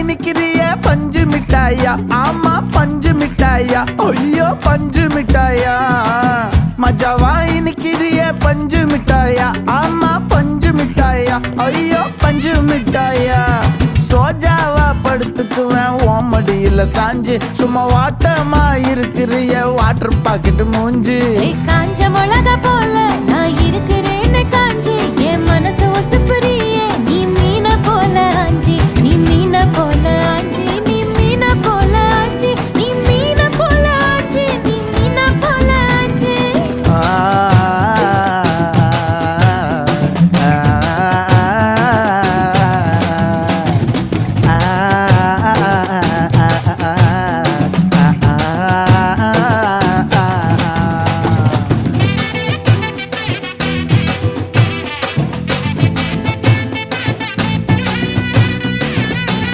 இனிக்கிறிய பஞ்சு மிட்டாயா, ஆமா பஞ்சு மிட்டாயா, ஐயோ பஞ்சு மிட்டாயா. மஜாவா இனிக்கிறிய பஞ்சு மிட்டாயா, ஆமா பஞ்சு மிட்டாயா, ஐயோ பஞ்சு மிட்டாயா. சோஜாவா படுத்துக்குவேன் ஓமடியில சாஞ்சு, சும்மா வாட்டமா இருக்கிறிய வாட்டர் பாக்கெட் மூஞ்சி. காஞ்ச மிளகா போல நான் இருக்கிறேன்னு காஞ்சி, என் மனசு ஒசுப்புறியே நீ